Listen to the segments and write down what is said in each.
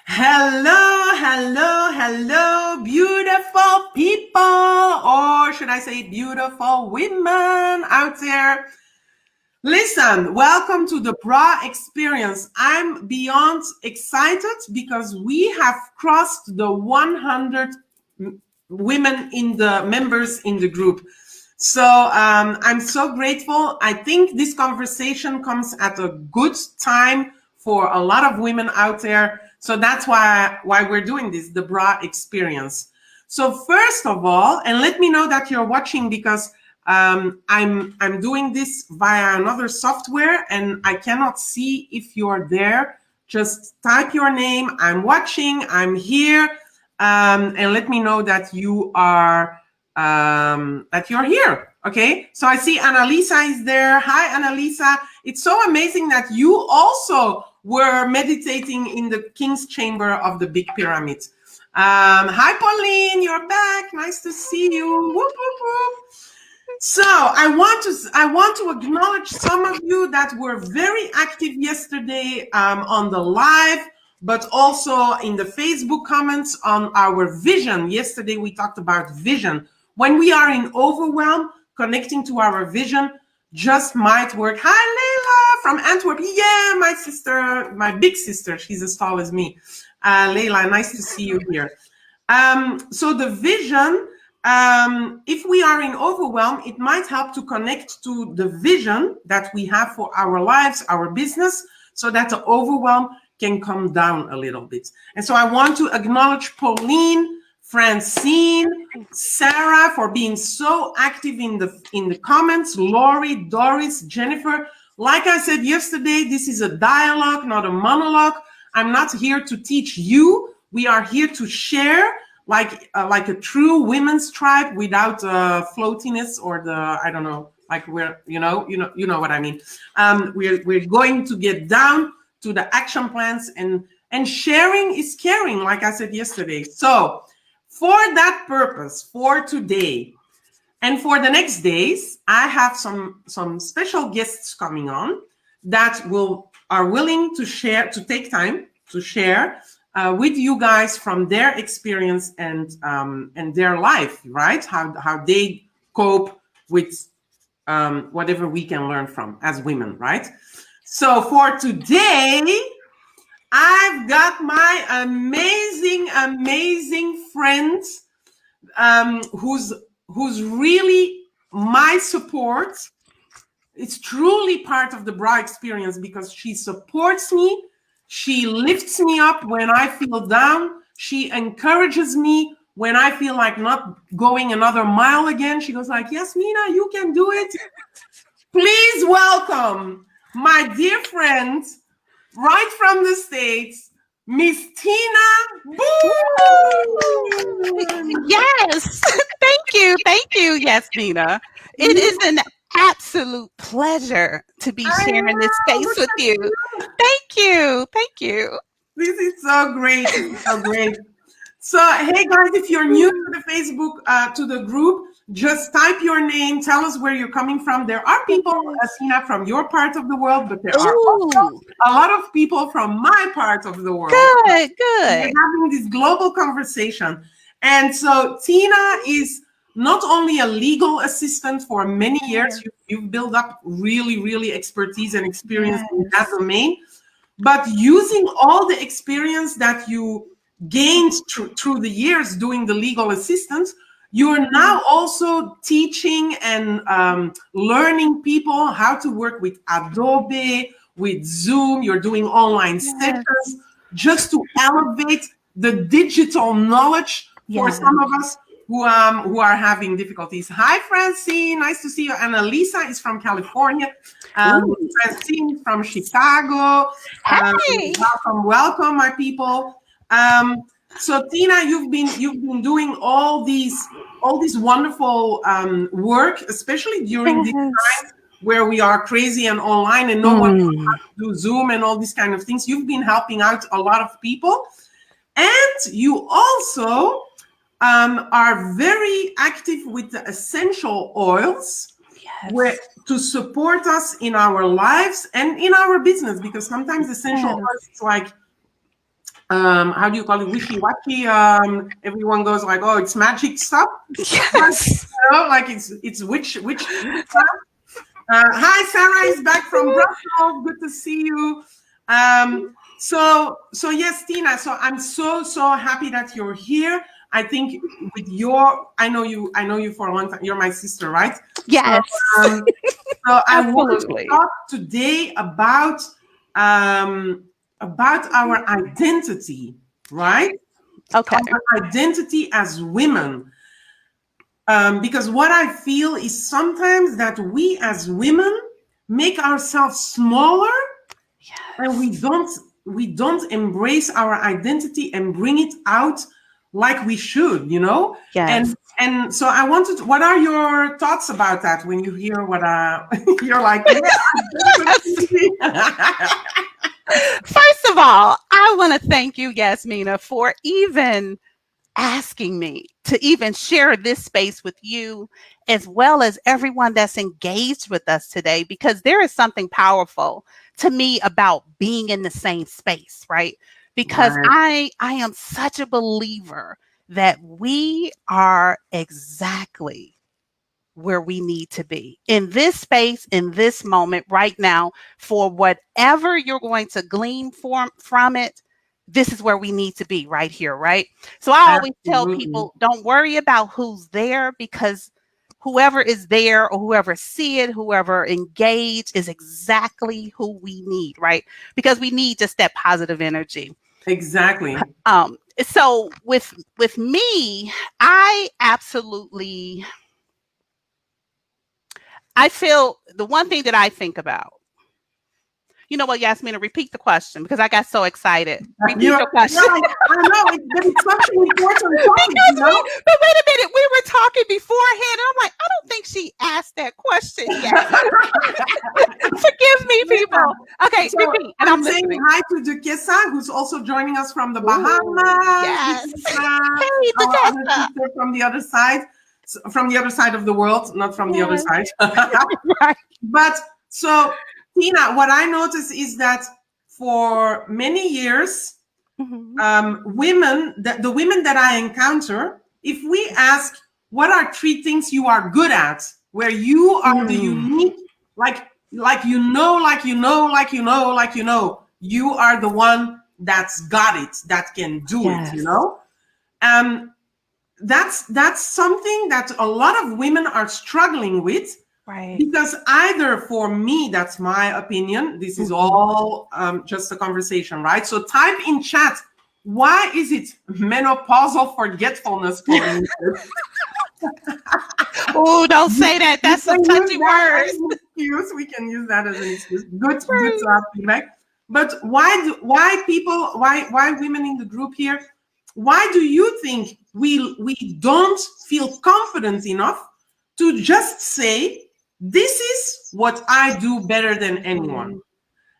Hello, hello, hello, beautiful people, or should I say beautiful women out there. Listen, welcome to the bra experience. I'm beyond excited because we have crossed the 100 women in the members in the group. So I'm so grateful. I think this conversation comes at a good time for a lot of women out there. So that's why we're doing this, the bra experience. So first of all, and let me know that you're watching because I'm doing this via another software and I cannot see if you're there. Just type your name. I'm watching. I'm here, and let me know that you are that you're here. Okay. So I see Annalisa is there. Hi, Annalisa. It's so amazing that you also were meditating in the King's Chamber of the Big Pyramid. Hi, Pauline. You're back. Nice to see you. Whoop, whoop, whoop. So I want to acknowledge some of you that were very active yesterday on the live, but also in the Facebook comments on our vision. Yesterday we talked about vision. When we are in overwhelm, connecting to our vision just might work. Hi, Leila from Antwerp. Yeah, my sister, my big sister. She's as tall as me. Leila, nice to see you here. So the vision. If we are in overwhelm, it might help to connect to the vision that we have for our lives, our business, so that the overwhelm can come down a little bit. And so I want to acknowledge Pauline, Francine, Sarah for being so active in the comments, Lori, Doris, Jennifer. Like I said yesterday, this is a dialogue, not a monologue. I'm not here to teach you. We are here to share. Like a true women's tribe without floatiness or the I don't know, like we're you know what I mean. We're going to get down to the action plans and sharing is caring, like I said yesterday. So for that purpose, for today and for the next days, I have some special guests coming on that are willing to share, to take time to share. With you guys from their experience and their life, right? How they cope with whatever we can learn from as women, right? So for today, I've got my amazing friend who's really my support. It's truly part of the bra experience because she supports me. She lifts me up when I feel down. She encourages me when I feel like not going another mile again. She goes like, Yasmina, you can do it. Please welcome my dear friend right from the States, Miss Tina Boone. Yes. Thank you, Yasmina. It is an absolute pleasure to be sharing this space with you. Thank you. This is so great. So great. So, hey guys, if you're new to the Facebook, to the group, just type your name. Tell us where you're coming from. There are people, Tina, from your part of the world, but there are also a lot of people from my part of the world. Good. We're having this global conversation. And so Tina is not only a legal assistant for many years, you've built up really expertise and experience in that domain, but using all the experience that you gained through the years doing the legal assistance, you're now also teaching and learning people how to work with Adobe, with Zoom. You're doing online sessions just to elevate the digital knowledge for some of us who are having difficulties. Hi, Francine. Nice to see you. Annalisa is from California. Francine from Chicago. Hey. Welcome, my people. So Tina, you've been doing all these wonderful work, especially during this time where we are crazy and online and no one knows how to do Zoom and all these kind of things. You've been helping out a lot of people, and you also are very active with the essential oils to support us in our lives and in our business, because sometimes essential oils is like how do you call it, wishy-washy. Everyone goes like, oh, it's magic stuff. Yes. Like it's which stuff. Hi, Sarah is back from Brussels. Good to see you. So yes, Tina. So I'm so happy that you're here. I think with I know you for a long time. You're my sister, right? Yes. So I want to talk today about our identity, right? Okay. Our identity as women. Because what I feel is sometimes that we as women make ourselves smaller, Yes. and we don't embrace our identity and bring it out like we should, Yes. And so I wanted what are your thoughts about that when you hear what you're like, yeah. First of all, I want to thank you, Yasmina, for even asking me to even share this space with you, as well as everyone that's engaged with us today, because there is something powerful to me about being in the same space, right? Because Right. I am such a believer that we are exactly where we need to be in this space, in this moment, right now, for whatever you're going to glean from it. This is where we need to be right here, right? So I always tell Absolutely. people, don't worry about who's there, because whoever is there or whoever see it, whoever engaged is exactly who we need, right? Because we need just that positive energy. Exactly. So with me, I feel the one thing that I think about. You know what, Yasmina, repeat the question because I got so excited. Repeat your question. I know, but it's such an important topic, But wait a minute, we were talking beforehand, and I'm like, I don't think she asked that question yet. Forgive me, people. Okay, So repeat, and I'm I'm saying listening. hi to Duquesa, who's also joining us from the Bahamas. Ooh, yes. Hey, Our other Duquesa. sister from the other side of the world, not from the other Yes. side. Right. But so, Tina, what I notice is that for many years, Mhm. the women that I encounter, if we ask, what are three things you are good at, where you are the unique, like you are the one that's got it, that can do it, Yes. That's something that a lot of women are struggling with. Right. Because either, for me, that's my opinion, this is all just a conversation, right? So type in chat, why is it menopausal forgetfulness for me? Oh, don't say that. That's a touchy word. We can use that as an excuse. Good to have feedback. But why women in the group here, why do you think we don't feel confident enough to just say, this is what I do better than anyone?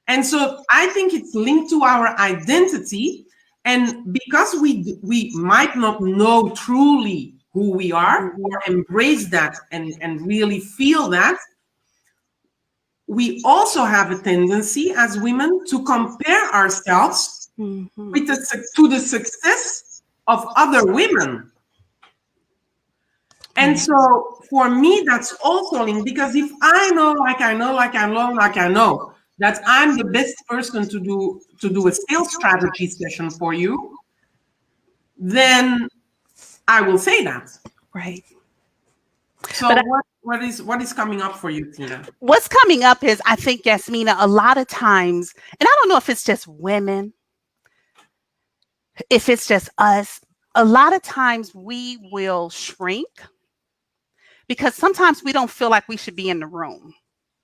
And so I think it's linked to our identity. And because we might not know truly who we are or embrace that and really feel that, we also have a tendency as women to compare ourselves with to the success of other women. And so for me, that's also linked, because if I know that I'm the best person to do a sales strategy session for you, then I will say that. Right. So But what is coming up for you, Tina? what's coming up is, I think, Yasmina, a lot of times, and I don't know if it's just women, if it's just us, a lot of times we will shrink because sometimes we don't feel like we should be in the room.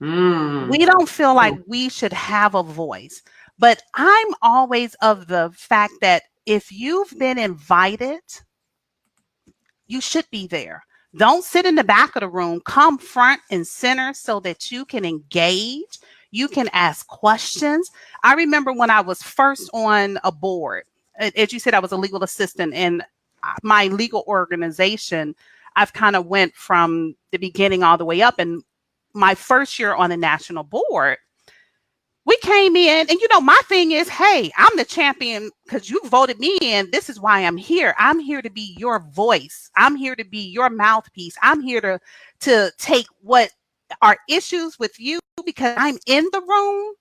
We don't feel like we should have a voice. But I'm always of the fact that if you've been invited, you should be there. Don't sit in the back of the room. Come front and center so that you can engage. You can ask questions. I remember when I was first on a board, as you said, I was a legal assistant in my legal organization. I've kind of went from the beginning all the way up. And my first year on the national board, we came in, and my thing is, hey, I'm the champion because you voted me in. This is why I'm here. I'm here to be your voice. I'm here to be your mouthpiece. I'm here to take what are issues with you, because I'm in the room,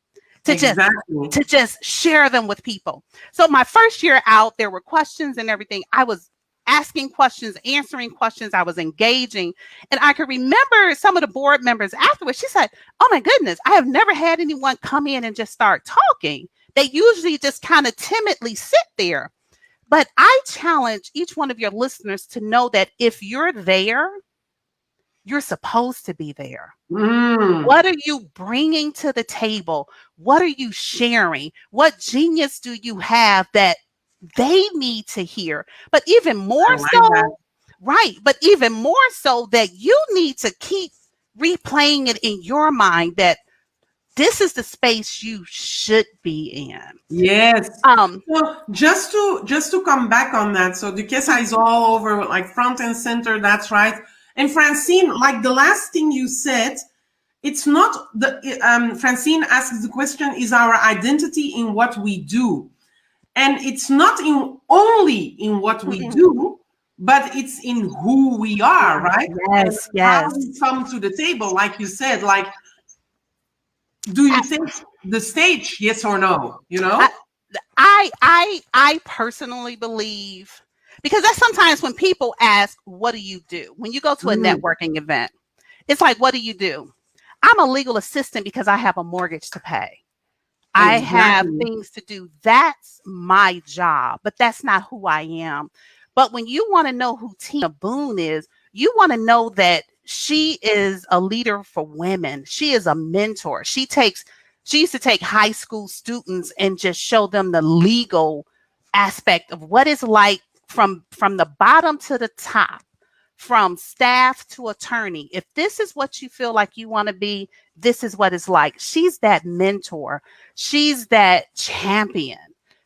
to just share them with people. So my first year out, there were questions and everything. I was asking questions, answering questions. I was engaging. And I could remember some of the board members afterwards. She said, oh my goodness, I have never had anyone come in and just start talking. They usually just kind of timidly sit there. But I challenge each one of your listeners to know that if you're there, you're supposed to be there. What are you bringing to the table? What are you sharing? What genius do you have that they need to hear? But even more but even more so that you need to keep replaying it in your mind that this is the space you should be in. Yes. So just to come back on that. So Duquesa is all over, like front and center. That's right. And Francine, like the last thing you said, it's not Francine asks the question, is our identity in what we do? And it's not only in what we do, but it's in who we are, right? Yes. How we come to the table, like you said, like, do you take the stage, yes or no? I personally believe, because that's sometimes when people ask, what do you do? When you go to a networking event, it's like, what do you do? I'm a legal assistant because I have a mortgage to pay. I have things to do. That's my job, but that's not who I am. But when you want to know who Tina Boone is, you want to know that she is a leader for women. She is a mentor. She used to take high school students and just show them the legal aspect of what it's like from the bottom to the top, from staff to attorney. If this is what you feel like you want to be, this is what it's like. She's that mentor. She's that champion.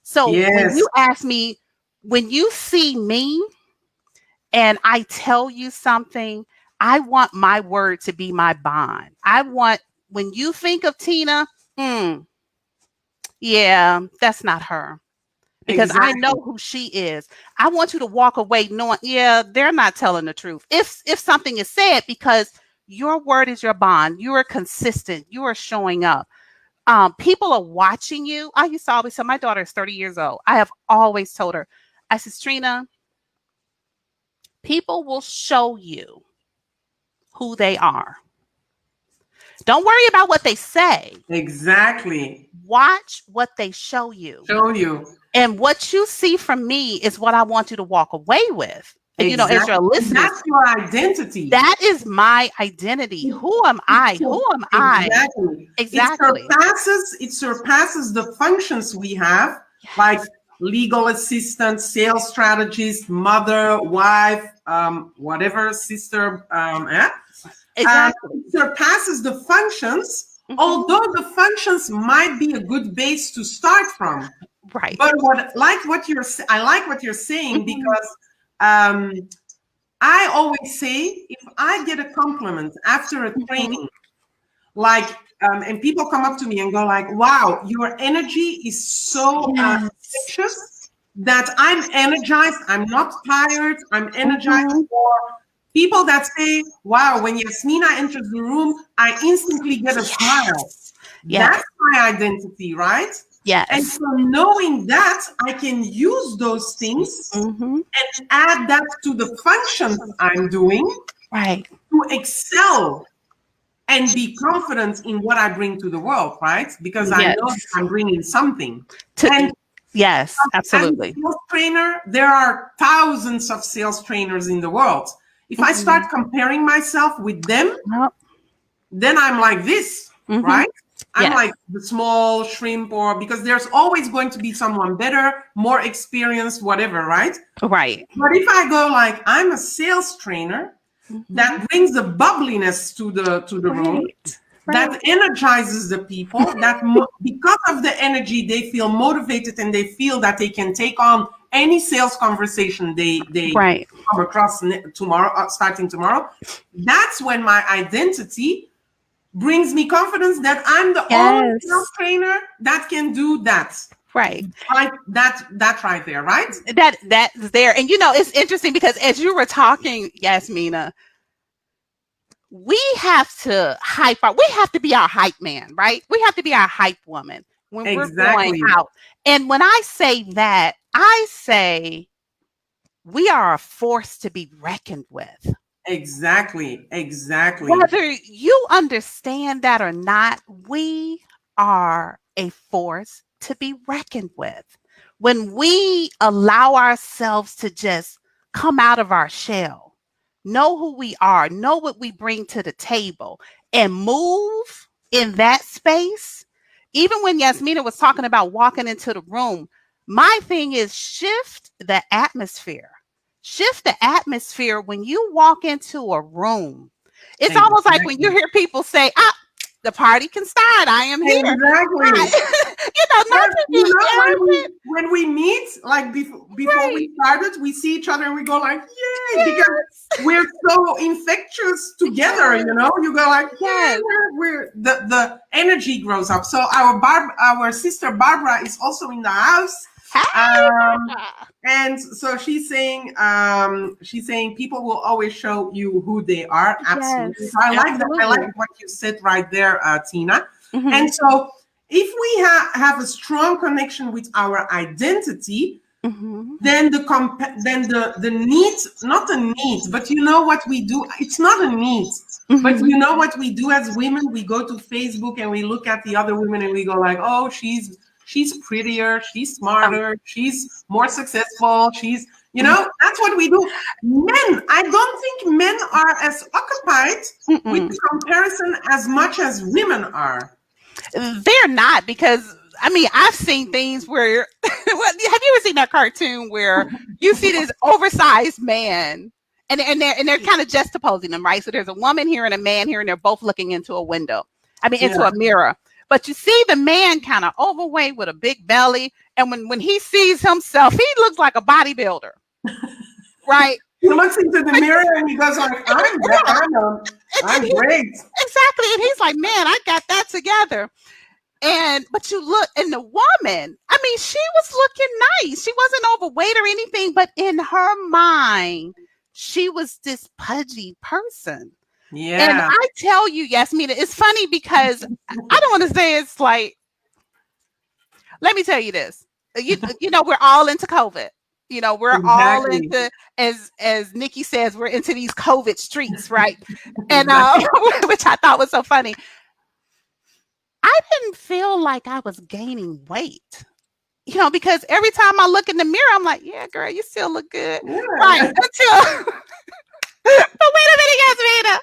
So when you ask me, when you see me and I tell you something, I want my word to be my bond. When you think of Tina, yeah, that's not her. Because I know who she is. I want you to walk away knowing, yeah, they're not telling the truth. If something is said, because your word is your bond. You are consistent. You are showing up. People are watching you. I used to always tell my daughter is 30 years old. I have always told her, I said, Trina, people will show you who they are. Don't worry about what they say. Exactly. Watch what they show you. And what you see from me is what I want you to walk away with. And, as your listener, that's your identity. That is my identity. Who am I? Who am I? Exactly. It surpasses the functions we have, like legal assistant, sales strategist, mother, wife, whatever, sister. Exactly. It surpasses the functions, although the functions might be a good base to start from. Right. But I like what you're saying, because I always say, if I get a compliment after a training, like, and people come up to me and go like, wow, your energy is so infectious that I'm energized. I'm not tired. I'm energized. For people that say, wow, when Yasmina enters the room, I instantly get a smile. That's my identity, right? Yes. And so knowing that, I can use those things and add that to the functions I'm doing, right, to excel and be confident in what I bring to the world, right? Because I know I'm bringing something. Yes, absolutely. As a sales trainer, there are thousands of sales trainers in the world. If I start comparing myself with them, then I'm like this, right? I'm like the small shrimp, because there's always going to be someone better, more experienced, whatever, right? Right. But if I go like, I'm a sales trainer that brings the bubbliness to the room, that energizes the people, that because of the energy, they feel motivated and they feel that they can take on any sales conversation they come across tomorrow, starting tomorrow. That's when my identity brings me confidence that I'm the only self trainer that can do that. Right. That right there, right? That's there. And it's interesting because as you were talking, Yasmina, we have to we have to be our hype man, right? We have to be our hype woman when we're going out. And when I say that, I say we are a force to be reckoned with. Exactly. Whether you understand that or not, we are a force to be reckoned with. When we allow ourselves to just come out of our shell, know who we are, know what we bring to the table, and move in that space. Even when Yasmina was talking about walking into the room, my thing is shift the atmosphere. Shift the atmosphere when you walk into a room. It's almost like when you hear people say, the party can start. I am here. Exactly. When we meet, like before we started, we see each other and we go like, yay, because we're so infectious together, you go like, yeah, we're the energy grows up. So our sister Barbara is also in the house. And so she's saying people will always show you who they are. Absolutely. So I like that. I like what you said right there, Tina. Mm-hmm. And so if we have a strong connection with our identity, mm-hmm. then the need, not a need, but what we do, it's not a need. Mm-hmm. But what we do as women, we go to Facebook and we look at the other women and we go like, oh, she's prettier, she's smarter, she's more successful, she's, that's what we do. Men, I don't think men are as occupied with the comparison as much as women are. They're not, because I've seen things where have you ever seen that cartoon where you see this oversized man and they're kind of juxtaposing them, right? So there's a woman here and a man here and they're both looking into a window. Into a mirror. But you see the man kind of overweight with a big belly. And when he sees himself, he looks like a bodybuilder. Right? He looks into the mirror and he goes like, I'm great. Exactly. And he's like, man, I got that together. But you look, and the woman, she was looking nice. She wasn't overweight or anything, but in her mind, she was this pudgy person. Yeah. And I tell you, Yasmina, it's funny because I don't want to say it's like, let me tell you this. We're all into COVID. We're all into, as Nikki says, we're into these COVID streets, right? And which I thought was so funny. I didn't feel like I was gaining weight. Because every time I look in the mirror, I'm like, yeah, girl, you still look good. Yeah. Right. Until but wait a minute, Yasmina.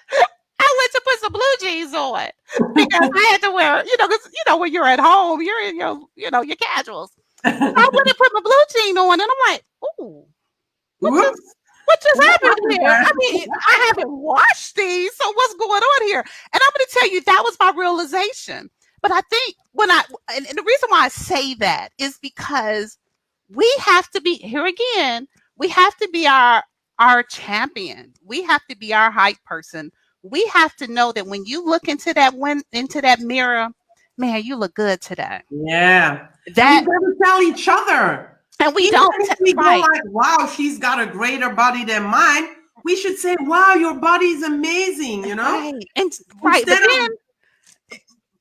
I went to put some blue jeans on because I had to wear, because when you're at home, you're in your casuals. So I went and put my blue jean on, and I'm like, ooh, what just happened here? I haven't washed these, so what's going on here? And I'm going to tell you, that was my realization. But I think and the reason why I say that is because we have to be, here again, we have to be our champion. We have to be our hype person. We have to know that when you look into that mirror, man, you look good today. Yeah. That we gotta tell each other. And we don't. We go like, wow, she's got a greater body than mine. We should say, wow, your body is amazing, Right. And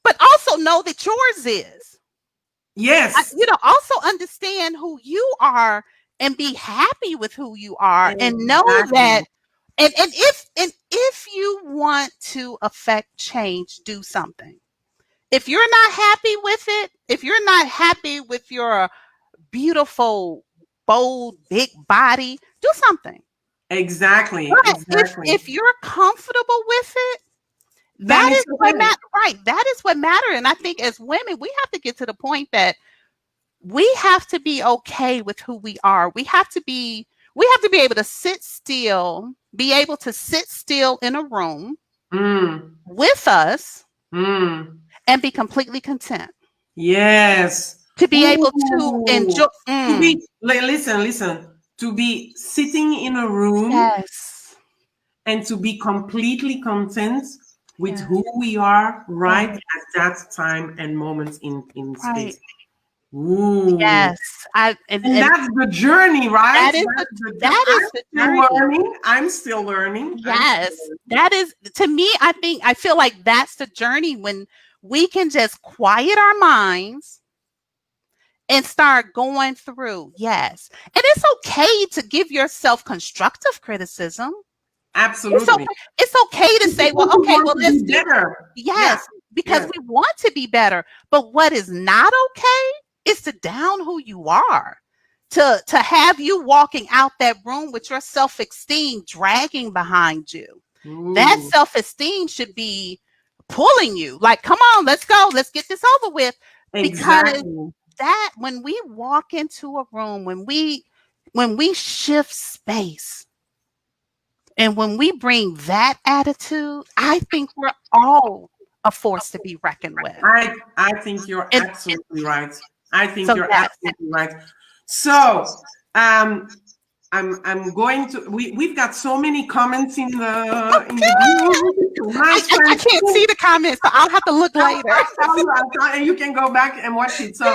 but also know that yours is. Yes. Also understand who you are and be happy with who you are, and know that. And if you want to affect change, do something. If you're not happy with it, if you're not happy with your beautiful, bold, big body, do something. Exactly. Right. Exactly. If you're comfortable with it, that is what matters. Right. That is what matters. And I think as women, we have to get to the point that we have to be okay with who we are. We have to be able to sit still, in a room with us and be completely content. Yes. To be able to enjoy. Listen. To be sitting in a room. Yes. And to be completely content with who we are right Right. at that time and moment in Right. space. Ooh. Yes. And that's the journey, right? That is that is the Still journey. learning. I'm still learning. Yes. That is, to me, I feel like that's the journey when we can just quiet our minds and start going through. Yes. And it's okay to give yourself constructive criticism. Absolutely. It's okay to say, well, People okay, want well, to let's be do, better. yes, because Yes. we want to be better. But what is not okay is to down who you are. To have you walking out that room with your self-esteem dragging behind you. That Ooh. self-esteem should be pulling you. Like, come on, let's go. Let's get this over with. Because Exactly. that when we walk into a room, when we shift space, and when we bring that attitude, I think we're all a force to be reckoned with. I think you're And absolutely right. I think so you're yes. absolutely right. So I'm going to we've got so many comments in the group. Nice I friends. can't see the comments, so I'll have to look later. I'll tell you, and you can go back and watch it. So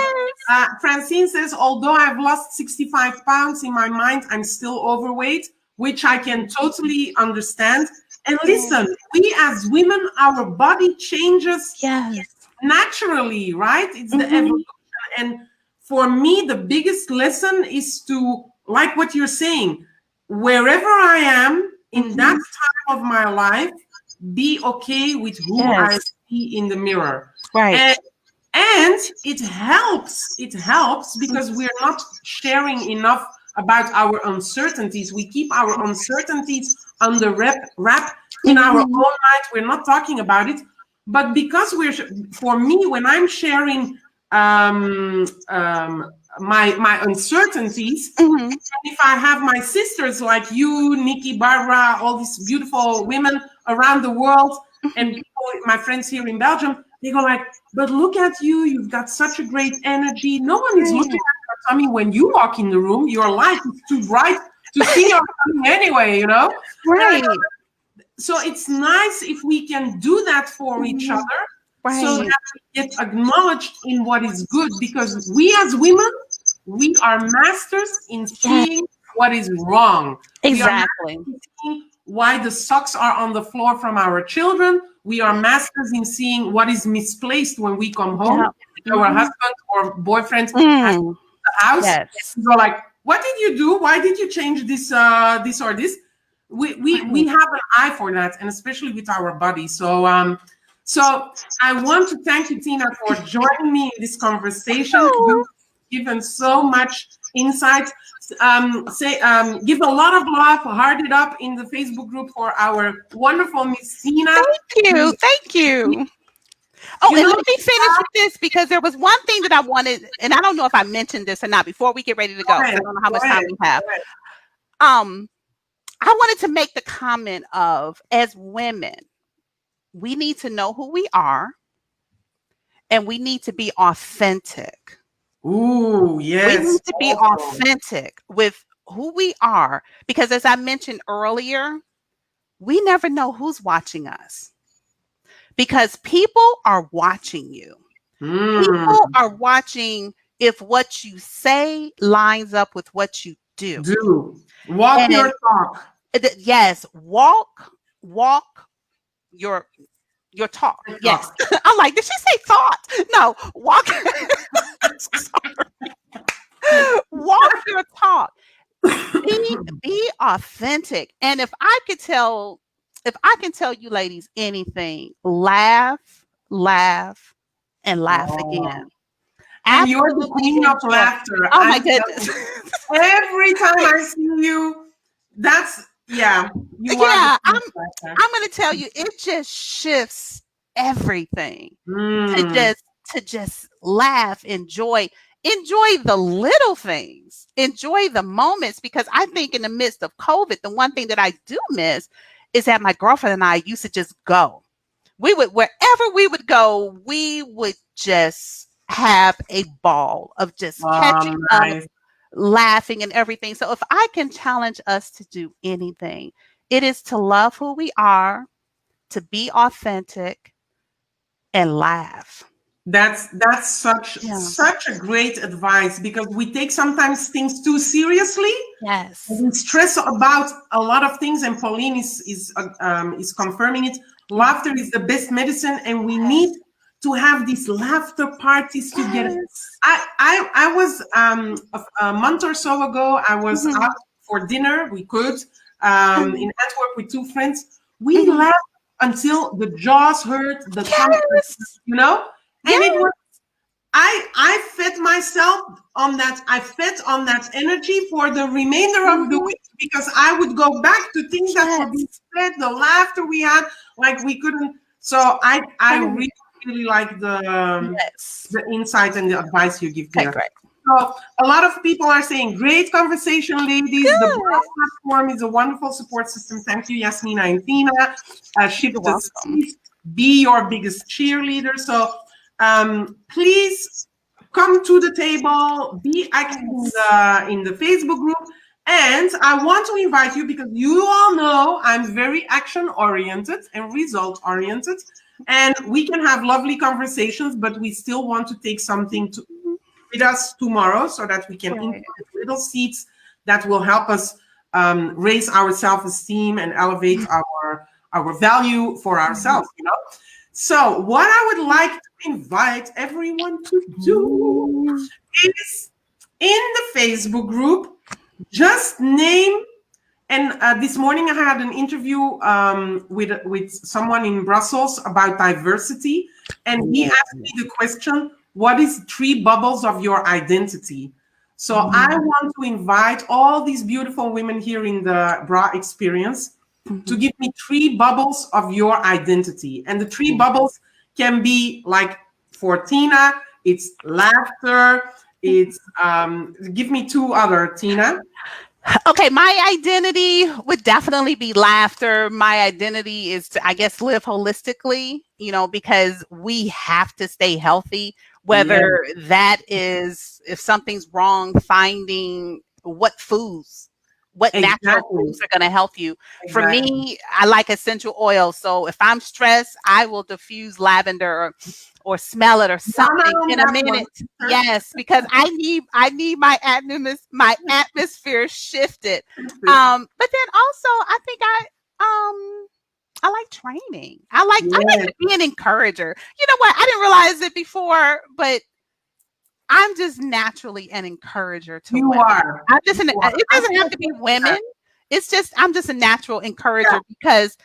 Yes. Francine says, although I've lost 65 pounds, in my mind, I'm still overweight, which I can totally understand. And listen, we as women, our body changes Yes. naturally, right? It's the evolution. And for me, the biggest lesson is to, like what you're saying, wherever I am in that time of my life, be okay with who I see in the mirror. Right. And it helps because we're not sharing enough about our uncertainties. We keep our uncertainties under wrap in our own mind. We're not talking about it. But because for me, when I'm sharing my uncertainties, if I have my sisters like you, Nikki, Barbara, all these beautiful women around the world, and people, my friends here in Belgium, they go like, but look at you, you've got such a great energy. No one is looking at your tummy when you walk in the room. Your light is too bright to see your tummy anyway, you know? Right. So it's nice if we can do that for each other, so Right. that we get acknowledged in what is good, because we as women, we are masters in seeing what is wrong. Exactly. We are masters in seeing why the socks are on the floor from our children. We are masters in seeing what is misplaced when we come home. Our husband or boyfriend has the house. Yes. And we go like, what did you do? Why did you change this this or this? We have an eye for that, and especially with our body. So so I want to thank you, Tina, for joining me in this conversation. You've given so much insight. Give a lot of love, heart it up in the Facebook group for our wonderful Miss Tina. Thank you. Thank you. Oh, and let me finish with this, because there was one thing that I wanted, and I don't know if I mentioned this or not before we get ready to go. I don't know how much time we have. I wanted to make the comment of, as women, we need to know who we are, and we need to be authentic. Ooh, yes. We need to be authentic with who we are, because as I mentioned earlier, we never know who's watching us, because people are watching you. People are watching if what you say lines up with what you do. Walk your talk. Yes, walk your talk. Yes. I'm like, did she say thought? No, walk. Walk your talk. Be authentic. And if I can tell you ladies anything, laugh, and laugh again. And you're the queen of laughter. Oh my goodness. Every time I see you, that's you I'm going to tell you, it just shifts everything to just laugh, enjoy the little things, enjoy the moments, because I think in the midst of COVID, the one thing that I do miss is that my girlfriend and I used to just go. Wherever we would go, we would just have a ball of just catching up, laughing and everything. So if I can challenge us to do anything, it is to love who we are, to be authentic and laugh. That's such a great advice, because we take sometimes things too seriously. Yes. We stress about a lot of things, and Pauline is confirming it. Laughter is the best medicine, and we need to have these laughter parties together. I was a month or so ago. I was out for dinner. We could in Antwerp with two friends. We laughed until the jaws hurt, the tongue, you know. And it was, I fed myself on that. I fed on that energy for the remainder of the week, because I would go back to things that were being said, the laughter we had, like we couldn't. So I really like the insight and the advice you give, Tina. So a lot of people are saying, great conversation, ladies. Good. The Bra platform is a wonderful support system. Thank you, Yasmina and Tina. Shift the seat. Be your biggest cheerleader. So please come to the table, be active in the Facebook group. And I want to invite you, because you all know I'm very action-oriented and result-oriented. And we can have lovely conversations, but we still want to take something with us tomorrow, so that we can implement little seeds that will help us raise our self-esteem and elevate our value for ourselves, you know. So what I would like to invite everyone to do is, in the Facebook group, just name, and this morning I had an interview with someone in Brussels about diversity, and he asked me the question, what is 3 bubbles of your identity? So I want to invite all these beautiful women here in the Bra experience to give me 3 bubbles of your identity. And the 3 bubbles can be, like for Tina, it's laughter, it's, give me 2 other, Tina. Okay, my identity would definitely be laughter. My identity is to, I guess, live holistically, you know, because we have to stay healthy, whether that is, if something's wrong, finding what foods, what natural foods are going to help you. For me, I like essential oils. So if I'm stressed, I will diffuse lavender or smell it or something in a minute. Yes, because I need my atmosphere shifted. But then also I think I like training. I like to be an encourager. You know what? I didn't realize it before, but I'm just naturally an encourager to women. I'm just it doesn't have to be women. It's just, I'm just a natural encourager, because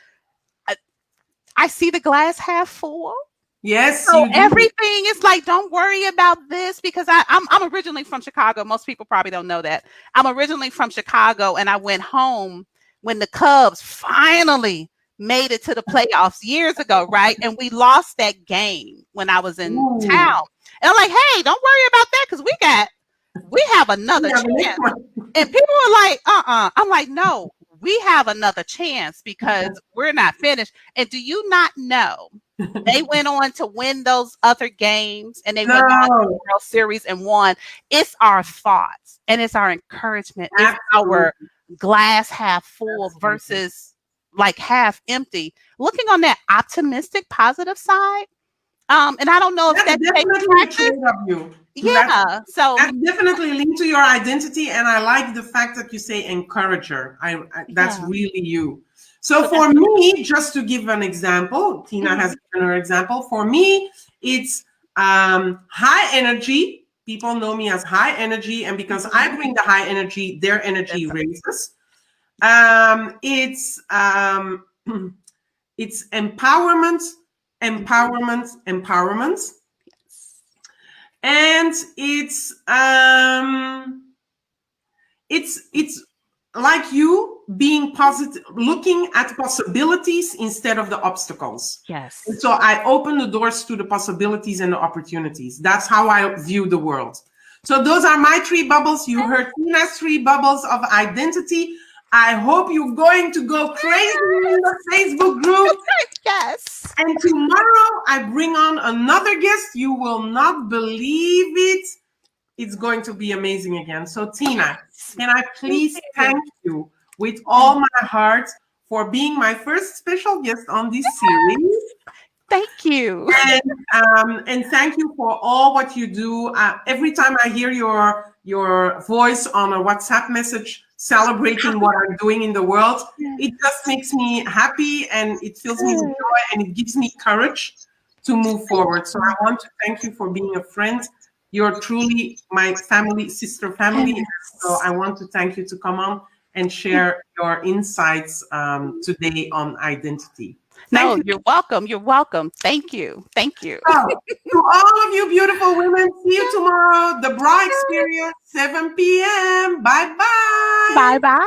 I see the glass half full. Yes. So everything is like, don't worry about this, because I'm originally from Chicago. Most people probably don't know that. I'm originally from Chicago, and I went home when the Cubs finally made it to the playoffs years ago, right? And we lost that game when I was in town. And I'm like, hey, don't worry about that, because we have another chance. And people were like, I'm like, no, we have another chance, because we're not finished. And do you not know they went on to win those other games, and they went on to the World Series and won? It's our thoughts and it's our encouragement. It's our glass half full versus like half empty. Looking on that optimistic, positive side. And I don't know if that's definitely of you. So that's definitely linked to your identity, and I like the fact that you say encourager. That's really you. So for me, just to give an example, Tina has given her example. For me, it's high energy. People know me as high energy, and because I bring the high energy, their energy raises. It's empowerment. And it's like you being positive, looking at possibilities instead of the obstacles. Yes. And so I open the doors to the possibilities and the opportunities. That's how I view the world. So those are my 3 bubbles. You heard Tina's 3 bubbles of identity. I hope you're going to go crazy in the Facebook group. Yes. And tomorrow I bring on another guest. You will not believe it. It's going to be amazing again. So Tina, can I please thank you with all my heart for being my first special guest on this series. Thank you. And thank you for all what you do. Every time I hear your voice on a WhatsApp message celebrating what I'm doing in the world, it just makes me happy and it fills me with joy and it gives me courage to move forward. So I want to thank you for being a friend. You're truly my family, sister family. So I want to thank you to come on and share your insights today on identity. No, you're welcome. You're welcome. Thank you. Thank you. So, to all of you beautiful women, see you tomorrow. The Bra Experience, 7 p.m. Bye-bye. Bye-bye.